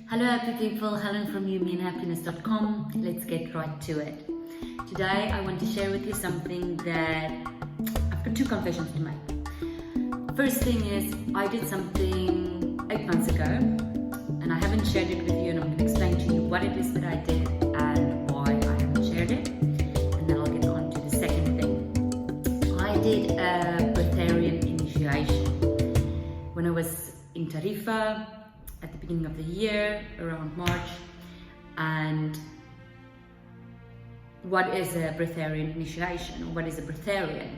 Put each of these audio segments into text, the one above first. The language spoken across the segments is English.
Hello happy people, Helen from youmeandhappiness.com. Let's get right to it. Today I want to share with you something that I've got two confessions to make. First thing is I did something 8 months ago and I haven't shared it with you, and I'm going to explain to you what it is that I did and why I haven't shared it, and then I'll get on to the second thing. I did a Breatharian initiation when I was in Tarifa at the beginning of the year, around March. And what is a Breatharian initiation, or what is a Breatharian?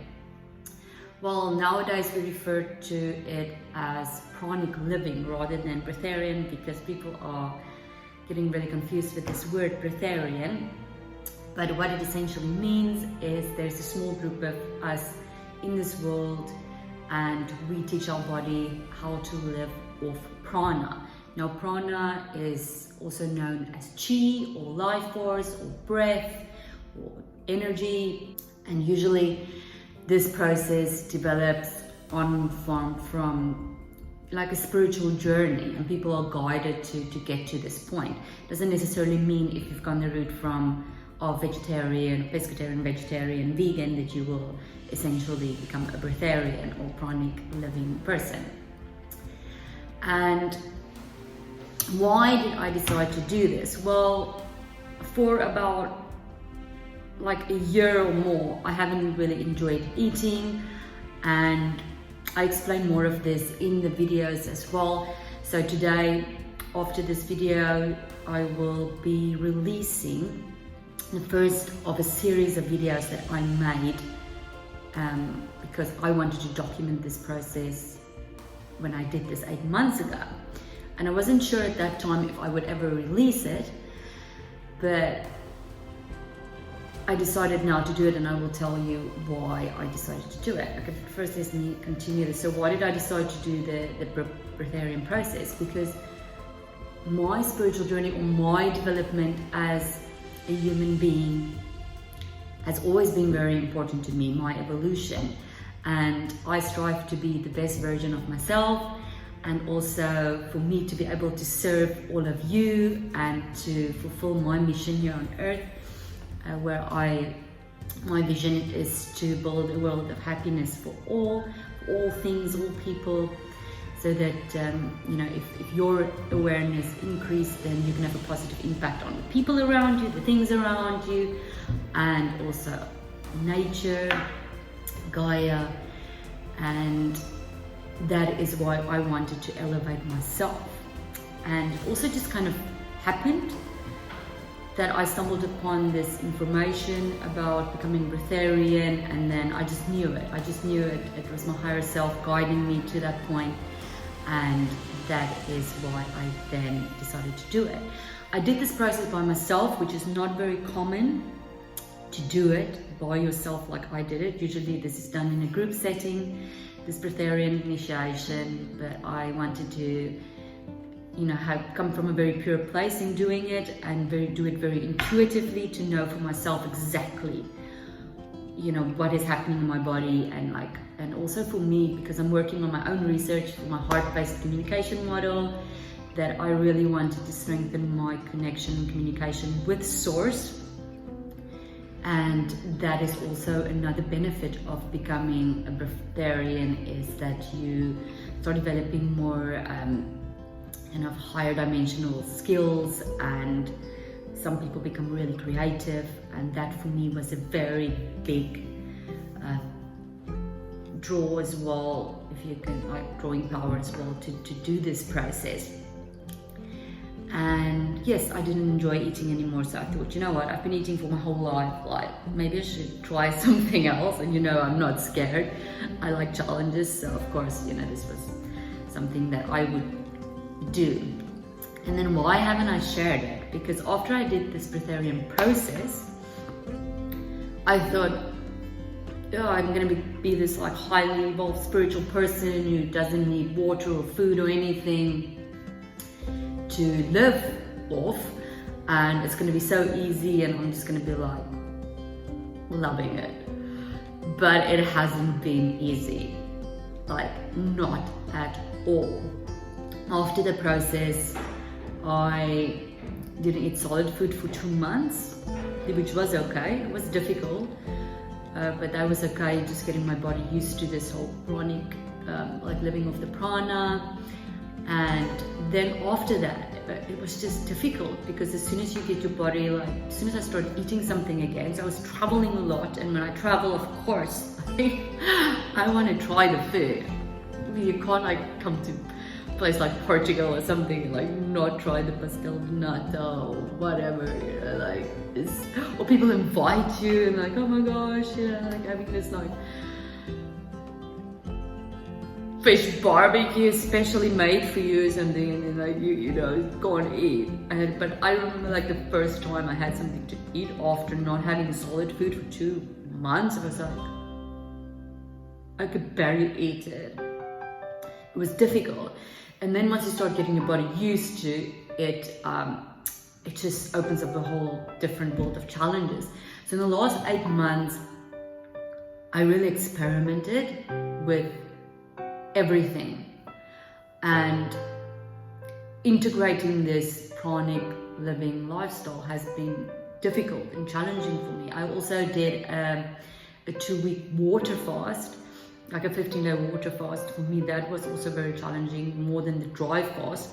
Well, nowadays we refer to it as Pranic living rather than Breatharian, because people are getting really confused with this word Breatharian. But what it essentially means is there's a small group of us in this world and we teach our body how to live off Prana. Now, Prana is also known as chi, or life force, or breath, or energy, and usually this process develops on from like a spiritual journey, and people are guided to get to this point. Doesn't necessarily mean if you've gone the route from vegetarian, pescatarian, vegetarian, vegan, that you will essentially become a breatharian or pranic living person. And why did I decide to do this? Well, for about like a year or more, I haven't really enjoyed eating, and I explain more of this in the videos as well. So today, after this video, I will be releasing the first of a series of videos that I made because I wanted to document this process when I did this 8 months ago. And I wasn't sure at that time if I would ever release it, but I decided now to do it, and I will tell you why I decided to do it. Okay, first let me continue this. So why did I decide to do the Breatharian process? Because my spiritual journey, or my development as a human being, has always been very important to me, my evolution. And I strive to be the best version of myself, and also for me to be able to serve all of you and to fulfill my mission here on earth, where my vision is to build a world of happiness for all things, all people, so that if your awareness increases, then you can have a positive impact on the people around you, the things around you, and also nature, Gaia. And that is why I wanted to elevate myself. And it also just kind of happened that I stumbled upon this information about becoming Breatharian, and then I just knew it. It was my higher self guiding me to that point, and that is why I then decided to do it. I did this process by myself, which is not very common to do it by yourself like I did it. Usually this is done in a group setting, this Breatharian initiation, but I wanted to come from a very pure place in doing it, and do it very intuitively, to know for myself exactly what is happening in my body, and also for me, because I'm working on my own research for my heart-based communication model, that I really wanted to strengthen my connection and communication with Source. And that is also another benefit of becoming a Breatharian, is that you start developing more higher dimensional skills, and some people become really creative, and that for me was a very big draw as well, if you can, drawing power as well, to do this process. And yes, I didn't enjoy eating anymore, so I thought, you know what, I've been eating for my whole life, maybe I should try something else. And I'm not scared, I like challenges, so of course this was something that I would do. And then why haven't I shared it? Because after I did this Breatharian process, I thought, I'm gonna be this highly evolved spiritual person who doesn't need water or food or anything to live off, and it's going to be so easy, and I'm just going to be loving it. But it hasn't been easy, not at all. After the process, I didn't eat solid food for 2 months, which was okay. It was difficult, but that was okay, just getting my body used to this whole Pranic, like living off the Prana. And then after that, it was just difficult, because as soon as you get your body, like as soon as I started eating something again, so I was traveling a lot, and when I travel, of course, I want to try the food. You can't like come to a place like Portugal or something, like not try the pastel de nata or whatever, you know, like it's, or people invite you and like, oh my gosh, you know, like having this like fish barbecue specially made for you or something, and then like you know, go and eat. But I remember like the first time I had something to eat after not having solid food for 2 months, I was like, I could barely eat it. It was difficult. And then once you start getting your body used to it, it just opens up a whole different world of challenges. So in the last 8 months, I really experimented with everything, and integrating this pranic living lifestyle has been difficult and challenging for me. I also did a 2-week water fast, like a 15-day water fast. For me, that was also very challenging, more than the dry fast.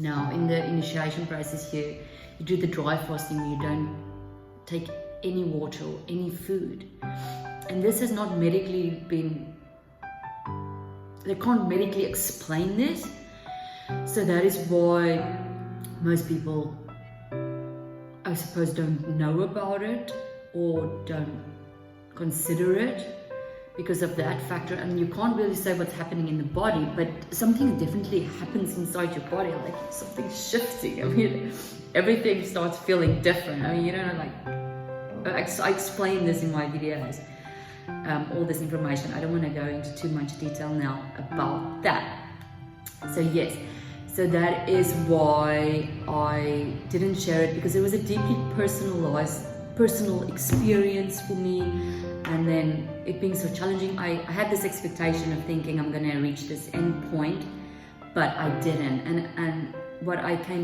Now, in the initiation process here, you do the dry fasting, you don't take any water or any food. And this has not medically been, they can't medically explain this. So that is why most people, I suppose, don't know about it or don't consider it, because of that factor. And you can't really say what's happening in the body, but something definitely happens inside your body, like something's shifting. I mean, everything starts feeling different. I mean, you know, like I explain this in my videos, all this information. I don't want to go into too much detail now about that. So yes, so that is why I didn't share it, because it was a deeply personal experience for me. And then it being so challenging, I had this expectation of thinking I'm going to reach this end point, but I didn't. And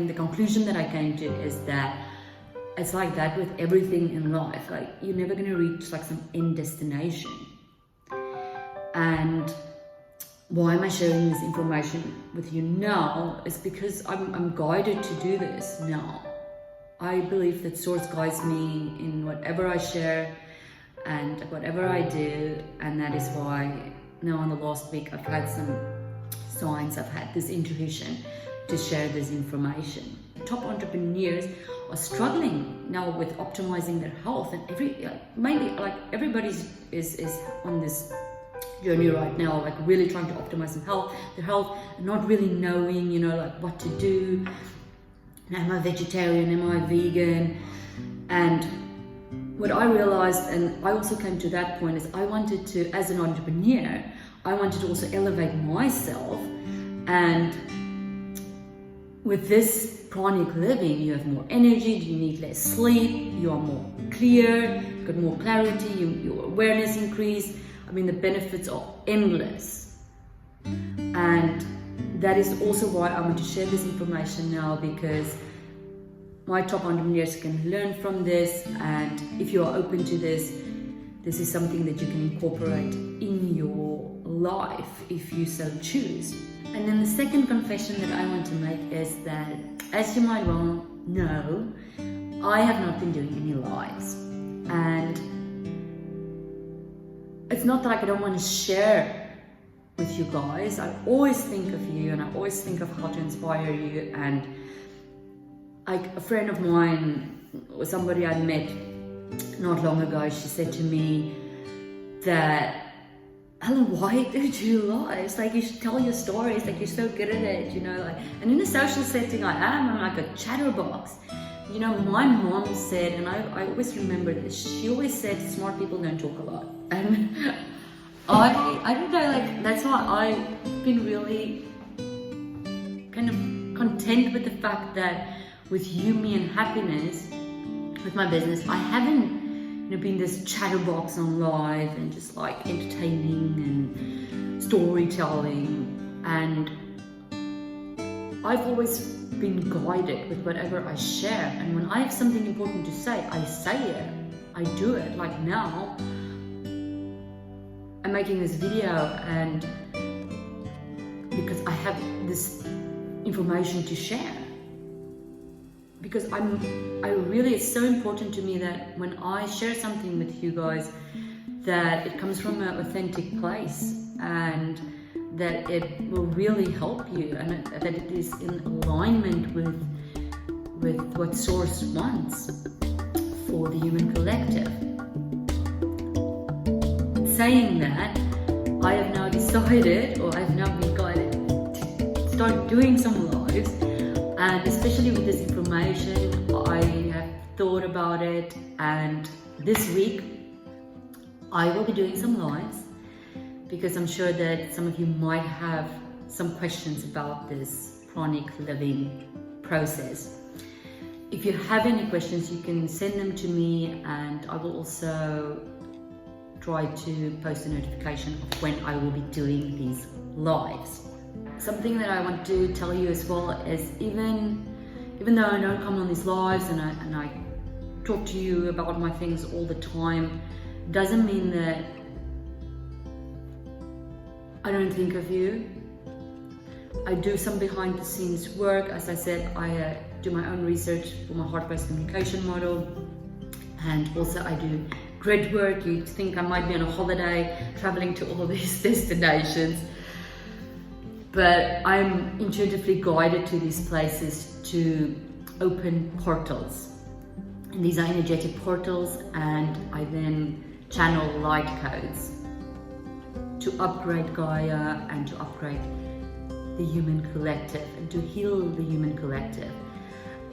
the conclusion that I came to is that it's like that with everything in life. Like, you're never going to reach like some end destination. And why am I sharing this information with you now? Is because I'm guided to do this now. I believe that Source guides me in whatever I share and whatever I do, and that is why now in the last week I've had some signs, I've had this intuition to share this information. Top entrepreneurs are struggling now with optimizing their health, and everybody is on this journey right now, like really trying to optimize their health, and not really knowing, you know, like what to do. Am I vegetarian? Am I vegan? And what I realized, and I also came to that point, is I wanted to, as an entrepreneur, I wanted to also elevate myself. And with this pranic living, you have more energy, you need less sleep, you are more clear, you've got more clarity, your awareness increased. I mean, the benefits are endless. And that is also why I want to share this information now, because my top entrepreneurs can learn from this, and if you are open to this, this is something that you can incorporate in your life if you so choose. And then the second confession that I want to make is that, as you might well know, I have not been doing any lives. And it's not that I don't want to share with you guys. I always think of you, and I always think of how to inspire you. And like a friend of mine, or somebody I met not long ago, she said to me that, Ellen, why do you do lives? Like, you should tell your stories, like you're so good at it, you know, like, and in a social setting I am, I'm like a chatterbox. You know, my mom said, and I always remember this, she always said smart people don't talk a lot. And I don't know, like, that's why I've been really kind of content with the fact that with you, me, and happiness, with my business, I haven't, you know, been this chatterbox on live and just like entertaining and storytelling. And I've always been guided with whatever I share. And when I have something important to say, I say it. I do it. Like now, I'm making this video, and because I have this information to share. Because it's so important to me that when I share something with you guys, that it comes from an authentic place, and that it will really help you, and that it is in alignment with what Source wants for the human collective. Saying that, I have now decided, or I've now been guided to start doing some lives, and especially with this information, I have thought about it, and this week I will be doing some lives, because I'm sure that some of you might have some questions about this pranic living process. If you have any questions, you can send them to me, and I will also try to post a notification of when I will be doing these lives. Something that I want to tell you as well is, even though I don't come on these lives and I talk to you about my things all the time, doesn't mean that I don't think of you. I do some behind the scenes work. As I said, I do my own research for my heart-based communication model, and also I do grid work. You'd think I might be on a holiday traveling to all of these destinations, but I'm intuitively guided to these places to open portals. And these are energetic portals, and I then channel light codes to upgrade Gaia and to upgrade the human collective and to heal the human collective.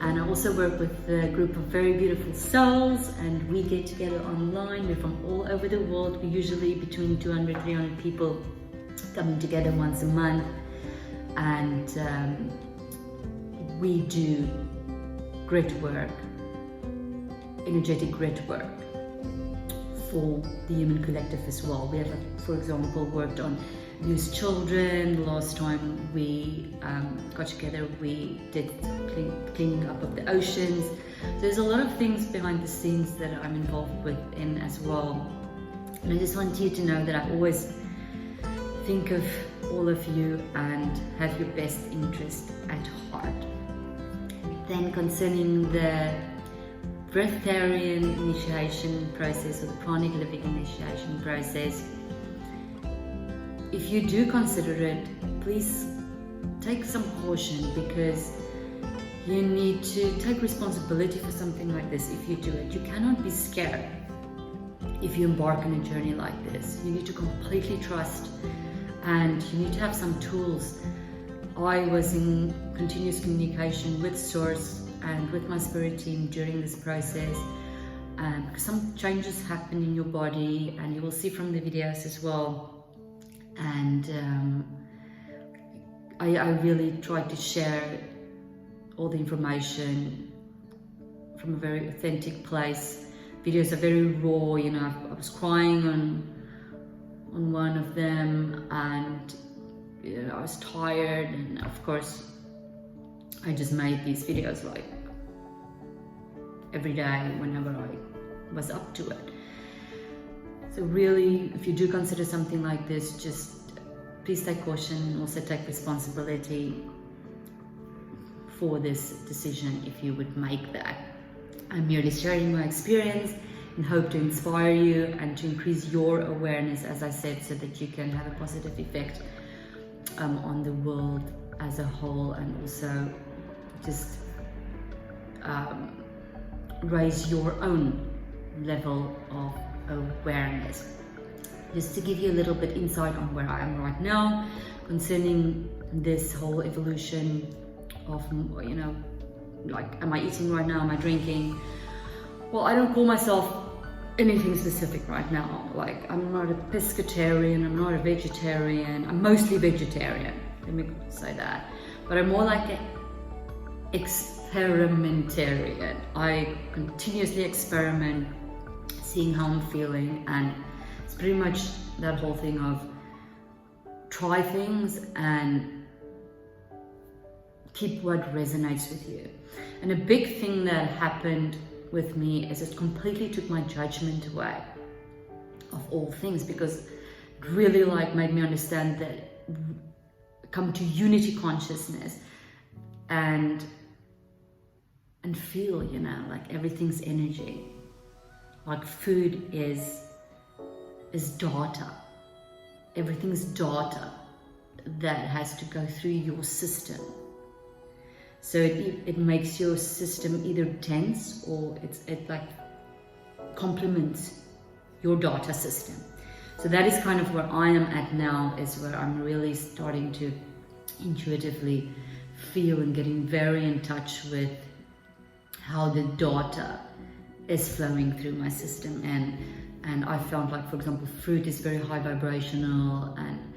And I also work with a group of very beautiful souls, and we get together online. We're from all over the world. We're usually between 200-300 people coming together once a month, and we do grid work, energetic grid work for the human collective as well. We have, for example, worked on abused children. The last time we got together, we did cleaning up of the oceans. So there's a lot of things behind the scenes that I'm involved with in as well. And I just want you to know that I always think of all of you and have your best interest at heart. Then concerning the Breatharian initiation process, or the pranic living initiation process, if you do consider it, please take some caution, because you need to take responsibility for something like this. If you do it, you cannot be scared. If you embark on a journey like this, you need to completely trust, and you need to have some tools. I was in continuous communication with Source and with my spirit team during this process, because some changes happen in your body, and you will see from the videos as well. And I really tried to share all the information from a very authentic place. Videos are very raw, you know. I was crying on one of them, and you know, I was tired, and of course I just made these videos like every day whenever I was up to it. So really, if you do consider something like this, just please take caution, and also take responsibility for this decision if you would make that. I'm merely sharing my experience and hope to inspire you and to increase your awareness, as I said, so that you can have a positive effect on the world as a whole, and also just raise your own level of awareness. Just to give you a little bit insight on where I am right now concerning this whole evolution of, you know, like, am I eating right now, am I drinking? Well, I don't call myself anything specific right now. Like, I'm not a pescatarian, I'm not a vegetarian, I'm mostly vegetarian, let me say that. But I'm more like an experimentarian. I continuously experiment, seeing how I'm feeling, and it's pretty much that whole thing of try things and keep what resonates with you. And a big thing that happened with me is it completely took my judgment away of all things, because it really like made me understand that, come to unity consciousness and feel, you know, like everything's energy. Like food is data. Everything's data that has to go through your system. So it makes your system either tense or it like complements your data system. So that is kind of where I am at now, is where I'm really starting to intuitively feel and getting very in touch with how the data is flowing through my system. And I found, like, for example, fruit is very high vibrational, and,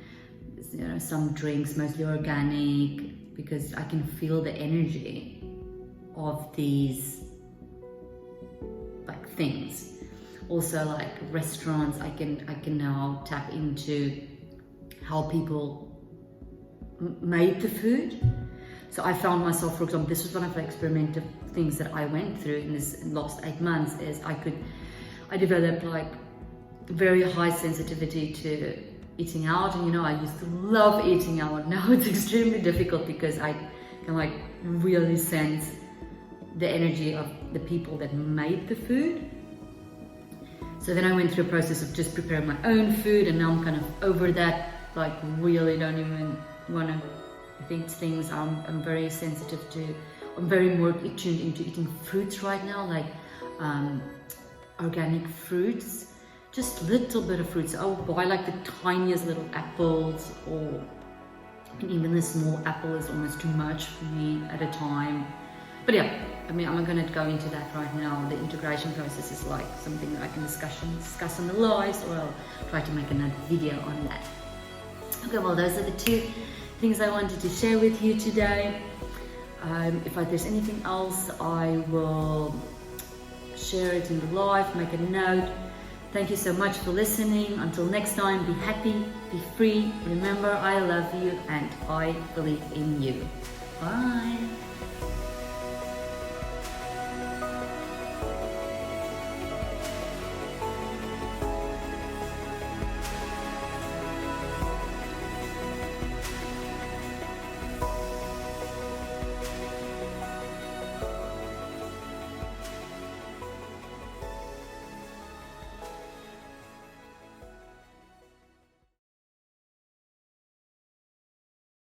you know, some drinks, mostly organic, because I can feel the energy of these like things. Also, like restaurants, I can now tap into how people made the food. So I found myself, for example, this was one of the experimental things that I went through in this last 8 months, is I developed like very high sensitivity to eating out. And, you know, I used to love eating out. Now it's extremely difficult because I can like really sense the energy of the people that made the food. So then I went through a process of just preparing my own food, and now I'm kind of over that, like really don't even want to eat things. I'm very sensitive to, I'm very more tuned into eating fruits right now, like organic fruits, just little bit of fruits. I'll buy like the tiniest little apples, and even the small apple is almost too much for me at a time. But yeah, I mean, I'm not going to go into that right now. The integration process is like something that I can discuss on the lives, or I'll try to make another video on that. Okay, well, those are the 2 things I wanted to share with you today. If there's anything else, I will share it in the live, make a note. Thank you so much for listening. Until next time, be happy, be free. Remember, I love you and I believe in you. Bye.